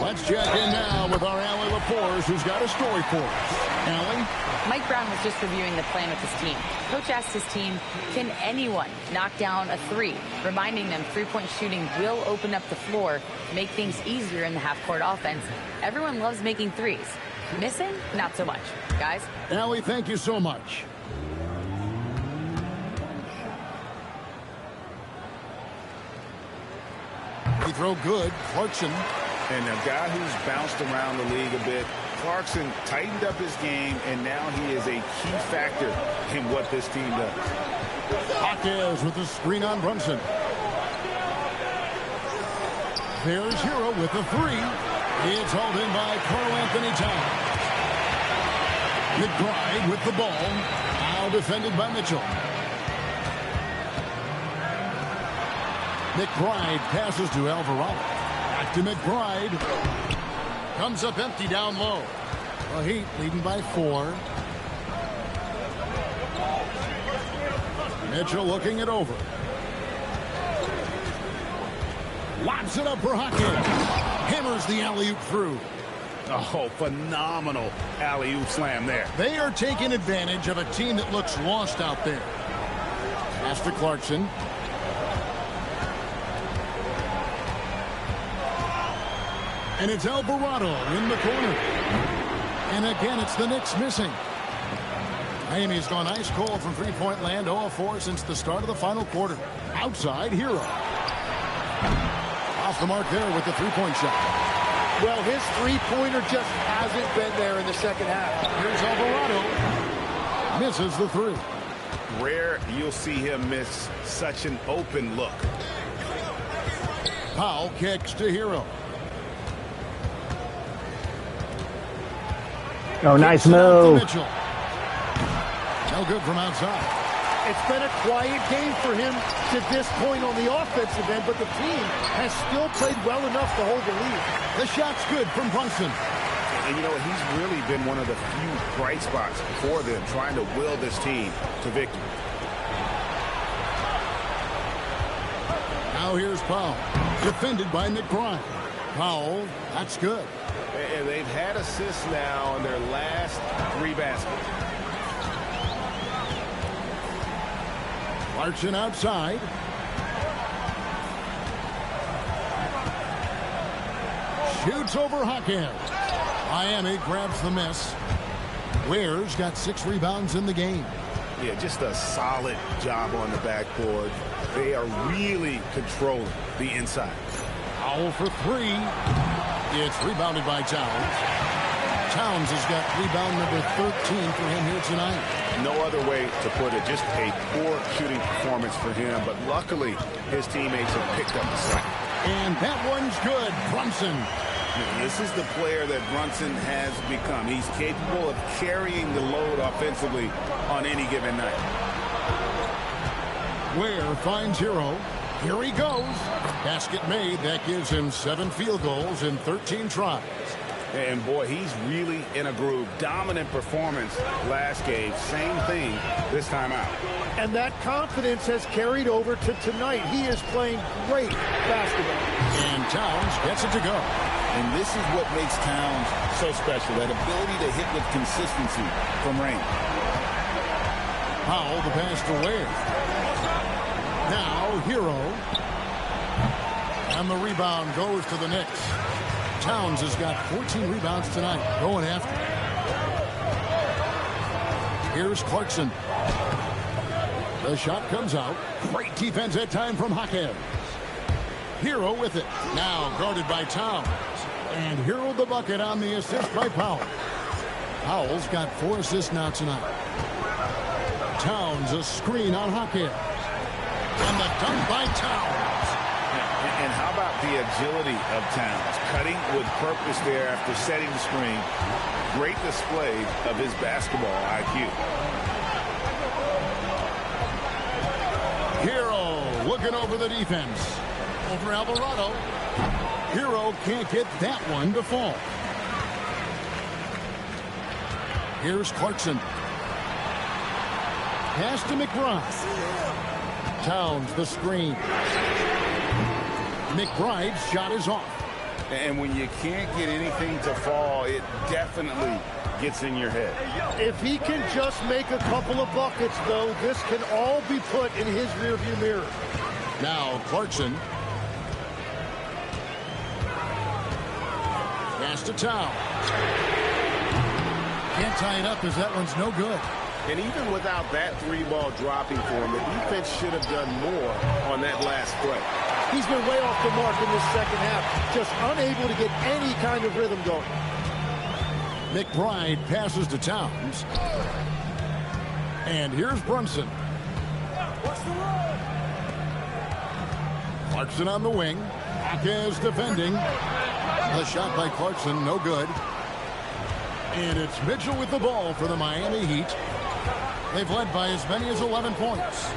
Let's check in now with our Allie LaForce, who's got a story for us. Allie? Mike Brown was just reviewing the plan with his team. Coach asked his team, can anyone knock down a 3? Reminding them 3-point shooting will open up the floor, make things easier in the half-court offense. Everyone loves making 3s. Missing? Not so much. Guys? Allie, thank you so much. He throw good. Clarkson. And a guy who's bounced around the league a bit, Clarkson tightened up his game, and now he is a key factor in what this team does. Jaquez with the screen on Brunson. There's Hero with the 3. It's hauled in by Karl-Anthony Towns. McBride with the ball. Now defended by Mitchell. McBride passes to Alvarado. Back to McBride. Comes up empty down low. The Heat leading by 4. Mitchell looking it over. Lobs it up for Jaquez. Hammers the alley-oop through. Oh, phenomenal alley-oop slam there. They are taking advantage of a team that looks lost out there. Pass to Clarkson. And it's Alvarado in the corner. And again, it's the Knicks missing. Miami's gone ice cold from three-point land, 0 of 4 since the start of the final quarter. Outside, Hero. Off the mark there with the three-point shot. Well, his three-pointer just hasn't been there in the second half. Here's Alvarado. Misses the 3. Rare you'll see him miss such an open look. Powell kicks to Hero. Oh, nice move. Mitchell. No good from outside. It's been a quiet game for him to this point on the offensive end, but the team has still played well enough to hold the lead. The shot's good from Brunson. And you know, he's really been one of the few bright spots for them, trying to will this team to victory. Now here's Powell. Defended by McBride. Powell, that's good. And they've had assists now on their last 3 baskets. Clarkson outside. Shoots over Jaquez. Miami grabs the miss. Ware's got 6 rebounds in the game. Yeah, just a solid job on the backboard. They are really controlling the inside. Foul for 3. It's rebounded by Towns. Towns has got rebound number 13 for him here tonight. No other way to put it. Just a poor shooting performance for him. But luckily, his teammates have picked up the slack. And that one's good. Brunson. This is the player that Brunson has become. He's capable of carrying the load offensively on any given night. Ware finds Hero. Here he goes. Basket made. That gives him 7 field goals in 13 tries. And boy, he's really in a groove. Dominant performance last game. Same thing this time out. And that confidence has carried over to tonight. He is playing great basketball. And Towns gets it to go. And this is what makes Towns so special, that ability to hit with consistency from range. Powell, the pass to Ware. Now, Hero. And the rebound goes to the Knicks. Towns has got 14 rebounds tonight, going after. Here's Clarkson. The shot comes out. Great defense that time from Hakeem. Hero with it. Now guarded by Towns. And Hero the bucket on the assist by Powell. Powell's got 4 assists now tonight. Towns a screen on Hakeem. And the dunk by Towns. And how about the agility of Towns? Cutting with purpose there after setting the screen. Great display of his basketball IQ. Hero looking over the defense. Over Alvarado. Hero can't get that one to fall. Here's Clarkson. Pass to McBride. Towns the screen. McBride's shot is off. And when you can't get anything to fall, it definitely gets in your head. If he can just make a couple of buckets, though, this can all be put in his rearview mirror. Now Clarkson. Pass to Towns. Can't tie it up as that one's no good. And even without that 3-ball dropping for him, the defense should have done more on that last play. He's been way off the mark in this second half, just unable to get any kind of rhythm going. McBride passes to Towns. And here's Brunson. Clarkson on the wing. Akez defending. The shot by Clarkson, no good. And it's Mitchell with the ball for the Miami Heat. They've led by as many as 11 points.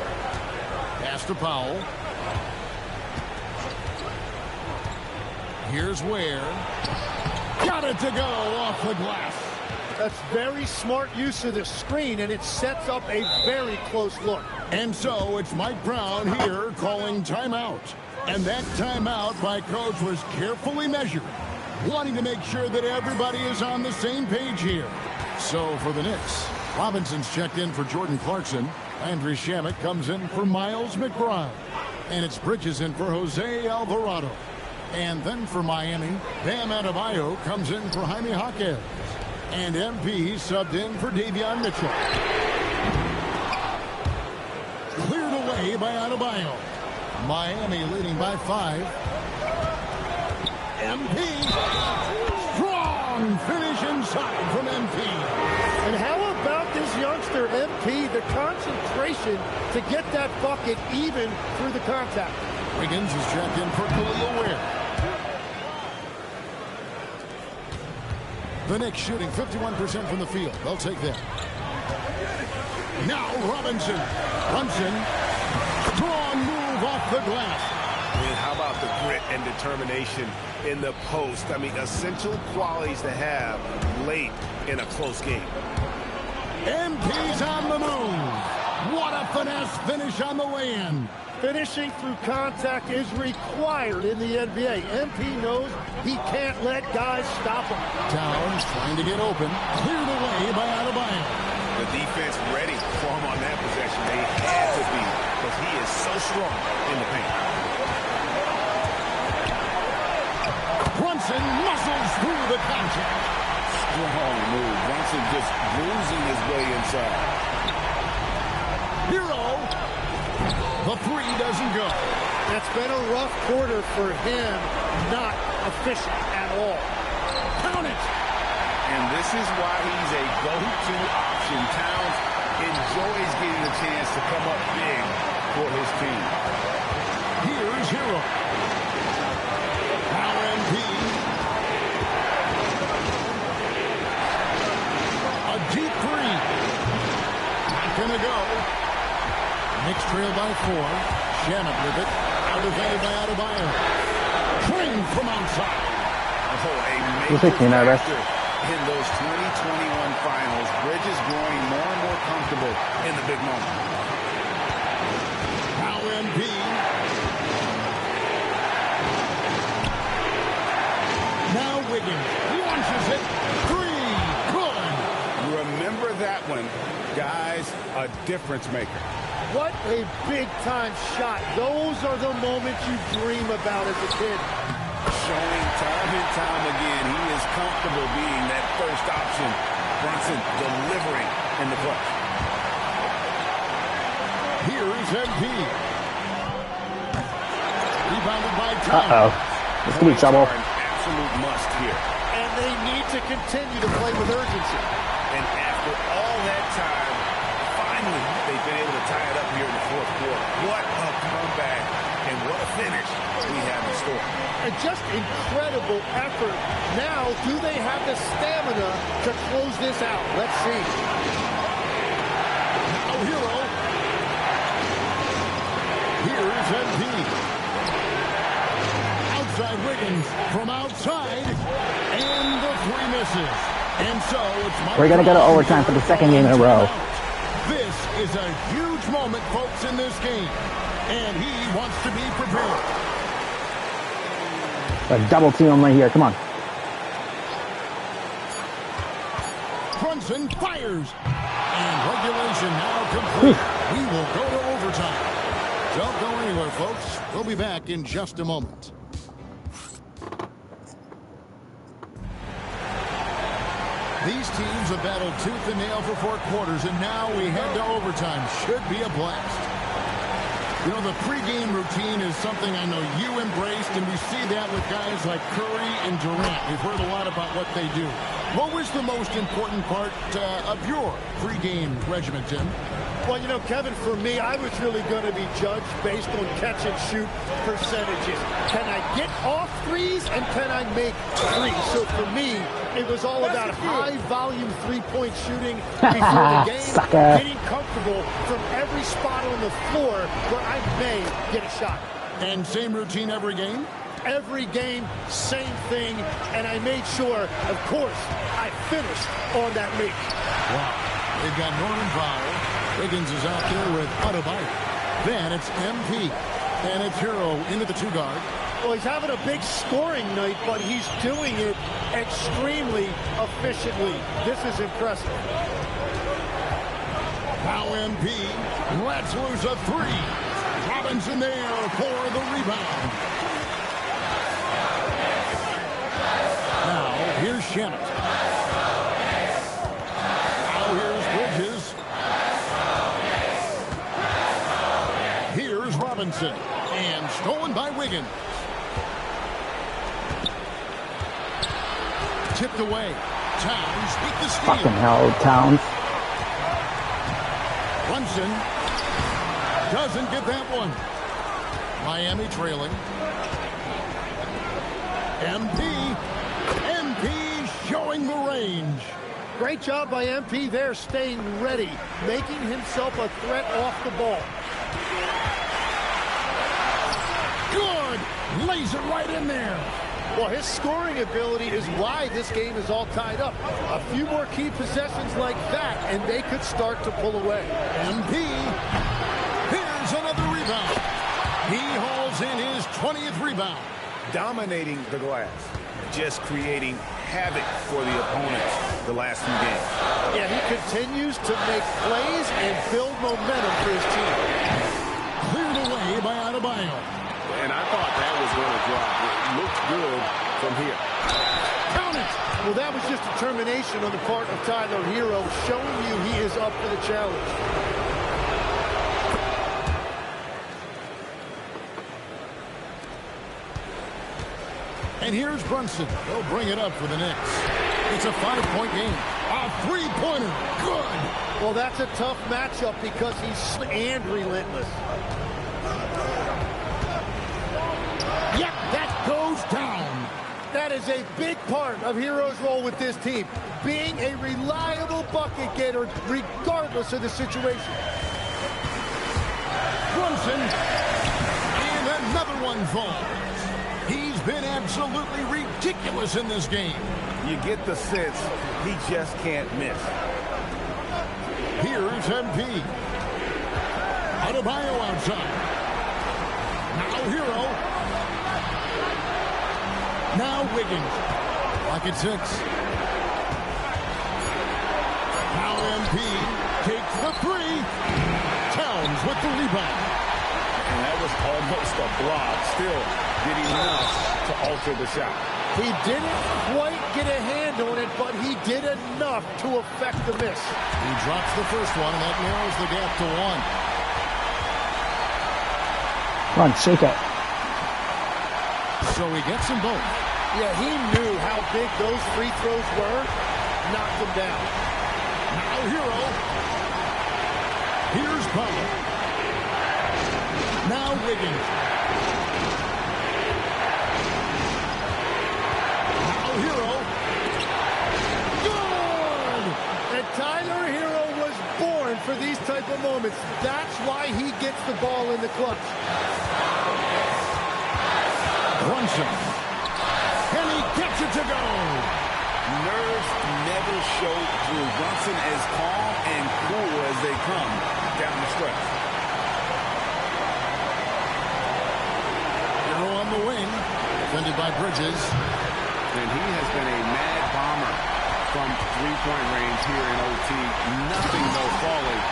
Pass to Powell. Here's Ware. Got it to go off the glass. That's very smart use of the screen, and it sets up a very close look. And so it's Mike Brown here calling timeout. And that timeout by coach was carefully measured, wanting to make sure that everybody is on the same page here. So for the Knicks, Robinson's checked in for Jordan Clarkson. Andrew Shamet comes in for Miles McBride. And it's Bridges in for Jose Alvarado. And then for Miami, Bam Adebayo comes in for Jaime Jaquez. And MP subbed in for Davion Mitchell. Cleared away by Adebayo. Miami leading by 5. MP. Strong finish inside from MP. And how about this youngster, MP, the concentration to get that bucket even through the contact. Wiggins is checked in for Khalil Ware. The Knicks shooting 51% from the field. They'll take that. Now Robinson. Brunson. Strong move off the glass. And how about the grit and determination in the post? I mean, essential qualities to have late in a close game. MP's on the move. What a finesse finish on the way-in. Finishing through contact is required in the NBA. MP knows he can't let guys stop him. Towns trying to get open. Cleared away by Adebayo. The defense ready for him on that possession. They had to be, because he is so strong in the paint. Brunson muscles through the contact. Strong move. Brunson just bruising his way inside. Hero. The three doesn't go. It's been a rough quarter for him. Not efficient at all. Count it. And this is why he's a go-to option. Towns enjoys getting a chance to come up big for his team. Here's Hero. Now MP. A deep three. Not gonna go. Knicks trail by 4. Shannon with it. Out of by Adebayo. Trained from outside. Oh, a major factor in those 2021 finals. Bridges growing more and more comfortable in the big moment. Now MP. Now Wiggins launches it. 3. Good. Remember that one, guys, a difference maker. What a big-time shot. Those are the moments you dream about as a kid. Showing time and time again he is comfortable being that first option. Brunson delivering in the clutch. Here's MP. Rebounded by Towns. Uh-oh. This could be trouble. An absolute must here. And they need to continue to play with urgency. And after all that time, finally they've been able to tie it up here in the fourth quarter. What a comeback and what a finish we have in store. And just incredible effort. Now, do they have the stamina to close this out? Let's see. Now Hero. Here's MP. Outside Wiggins from outside. And the 3 misses. And so it's We're going to go to overtime for the second game in a row. This is a huge moment, folks, in this game. And he wants to be prepared. A double team him right here. Come on. Brunson fires. And regulation now complete. We will go to overtime. Don't go anywhere, folks. We'll be back in just a moment. These teams have battled tooth and nail for 4 quarters, and now we head to overtime. Should be a blast. You know, the pregame routine is something I know you embraced, and we see that with guys like Curry and Durant. We've heard a lot about what they do. What was the most important part of your pregame regimen, Tim? Well, you know, Kevin, for me, I was really going to be judged based on catch-and-shoot percentages. Can I get off threes and can I make threes? So for me, it was all about high-volume three-point shooting before the game, getting comfortable from every spot on the floor where I may get a shot. And same routine every game? Every game, same thing, and I made sure, of course, I finished on that league. Wow. They've got Norman Powell. Wiggins is out there with Adebayo. Then it's MP. And it's Hero into the 2-guard. Well, he's having a big scoring night, but he's doing it extremely efficiently. This is impressive. Now MP lets loose a 3. Robinson there for the rebound. Now here's Shannon. Now here's Bridges. Here's Robinson. And stolen by Wiggins. Tipped away. Towns with the steal. Fucking hell, Towns. Brunson doesn't get that one. Miami trailing. MP showing the range. Great job by MP there, staying ready, making himself a threat off the ball. Good. Lays it right in there. Well, his scoring ability is why this game is all tied up. A few more key possessions like that, and they could start to pull away. MP. Here's another rebound. He hauls in his 20th rebound. Dominating the glass. Just creating havoc for the opponents the last few games. Yeah, he continues to make plays and build momentum for his team. Cleared away by Adebayo. And I thought that was going to drop. It looked good from here. Count it! Well, that was just determination on the part of Tyler Hero, showing you he is up for the challenge. And here's Brunson. He'll bring it up for the Knicks. It's a 5-point game. A three-pointer. Good. Well, that's a tough matchup because he's and relentless. Yep, that goes down. That is a big part of Hero's role with this team, being a reliable bucket getter regardless of the situation. Brunson. And another one falls. He's been absolutely ridiculous in this game. You get the sense he just can't miss. Here's MP. Adebayo outside. Now Hero. Now Wiggins. Lock at 6. Now MP takes the 3. Towns with the rebound. And that was almost a block. Still did enough to alter the shot. He didn't quite get a hand on it, but he did enough to affect the miss. He drops the first one, and that narrows the gap to 1. Come on, shake it. So he gets them both. Yeah, he knew how big those free throws were. Knocked them down. Now Hero. Here's Powell. Now Wiggins. Now Hero. Good! And Tyler Hero was born for these type of moments. That's why he gets the ball in the clutch. Brunson. And he gets it to go. Nerves never show through. Brunson as calm and cool as they come down the stretch. Hero on the wing. Defended by Bridges. And he has been a mad bomber from three-point range here in OT. Nothing though falling.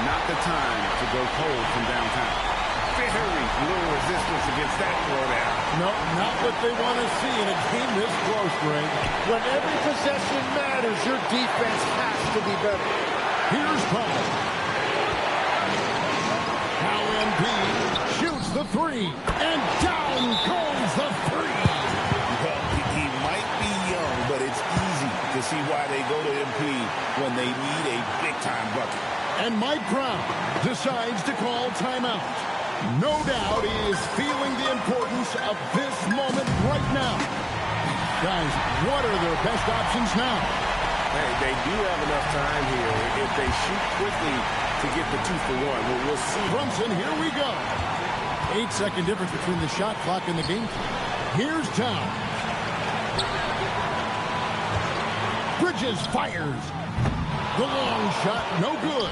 Not the time to go cold from downtown. Very little resistance against that throwdown. No, not what they want to see in a game this close, Greg. When every possession matters, your defense has to be better. Here's Powell. Now MP shoots the 3. And down goes the 3. Well, he might be young, but it's easy to see why they go to MP when they need a big-time bucket. And Mike Brown decides to call timeout. No doubt he is feeling the importance of this moment right now. Guys, what are their best options now? Hey, they do have enough time here if they shoot quickly to get the 2 for 1. We'll see. Brunson, here we go. 8-second difference between the shot clock and the game. Here's Town. Bridges fires. The long shot, no good.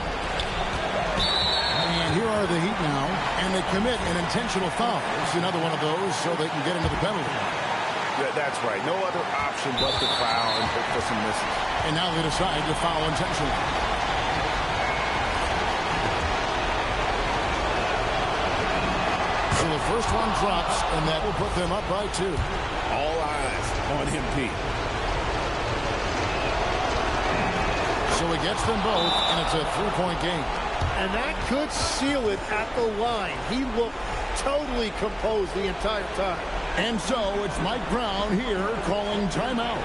And here are the Heat now, and they commit an intentional foul. It's another one of those so they can get into the penalty. Yeah, that's right. No other option but to foul and hope for some misses. And now they decide to foul intentionally. So the first one drops, and that will put them up by 2. All eyes on MP. So he gets them both, and it's a 3-point game. And that could seal it at the line. He looked totally composed the entire time. And so it's Mike Brown here calling timeout.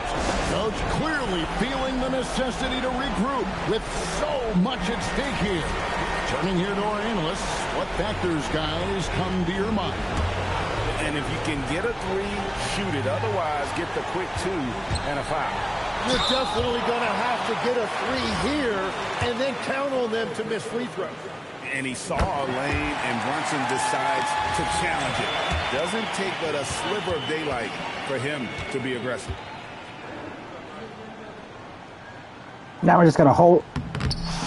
Coach clearly feeling the necessity to regroup with so much at stake here. Turning here to our analysts, what factors, guys, come to your mind? And if you can get a 3, shoot it. Otherwise, get the quick 2 and a foul. You're definitely going to have to get a 3 here and then count on them to miss free throws. And he saw a lane, and Brunson decides to challenge it. Doesn't take but a sliver of daylight for him to be aggressive. Now we're just going to hold.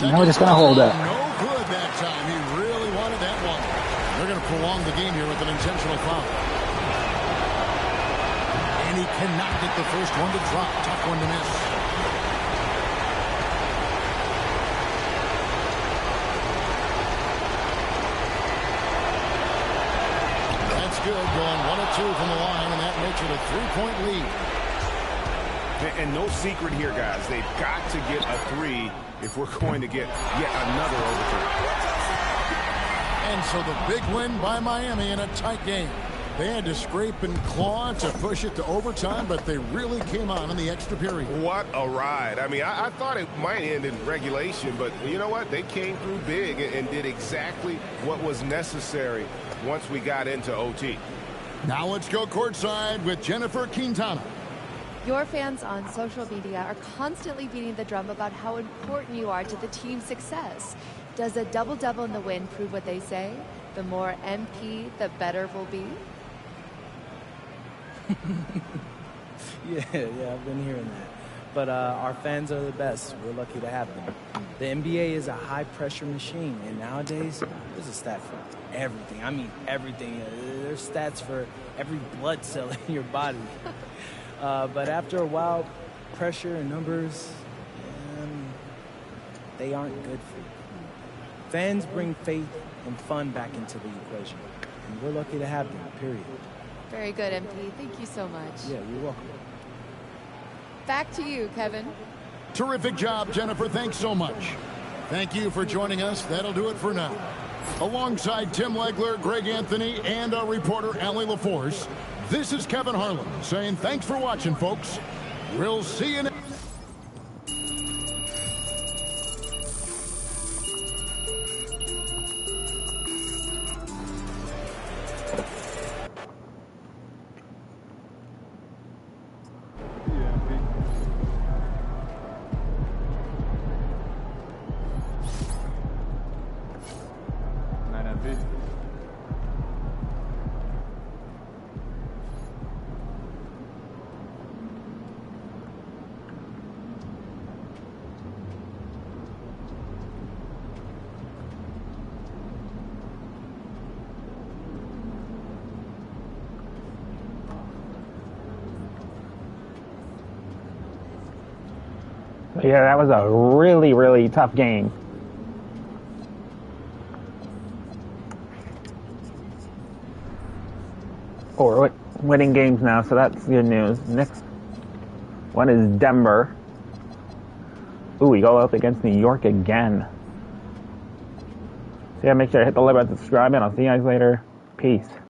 Now we're just going to hold it. No good that time. He really wanted that one. They're going to prolong the game here with an intentional foul. And he cannot get the first one to drop. Tough one to miss. That's good. going 1 of 2 from the line, and that makes it a 3-point lead. And no secret here, guys. They've got to get a 3 if we're going to get yet another overtime. And so the big win by Miami in a tight game. They had to scrape and claw to push it to overtime, but they really came on in the extra period. What a ride. I mean, I thought it might end in regulation, but you know what? They came through big and did exactly what was necessary once we got into OT. Now let's go courtside with Jennifer Quintana. Your fans on social media are constantly beating the drum about how important you are to the team's success. Does a double-double in the win prove what they say? The more MP, the better will be? Yeah, I've been hearing that. But our fans are the best. We're lucky to have them. The NBA is a high-pressure machine, and nowadays, there's a stat for everything. I mean, everything. There's stats for every blood cell in your body. But after a while, pressure and numbers, they aren't good for you. Fans bring faith and fun back into the equation, and we're lucky to have them, period. Very good, MP. Thank you so much. Yeah, you're welcome. Back to you, Kevin. Terrific job, Jennifer. Thanks so much. Thank you for joining us. That'll do it for now. Alongside Tim Legler, Greg Anthony, and our reporter, Allie LaForce, this is Kevin Harlan saying thanks for watching, folks. We'll see you next. Yeah, that was a really, really tough game. Oh, we're winning games now, so that's good news. Next one is Denver. Ooh, we go up against New York again. So yeah, make sure to hit the like button, subscribe, and I'll see you guys later. Peace.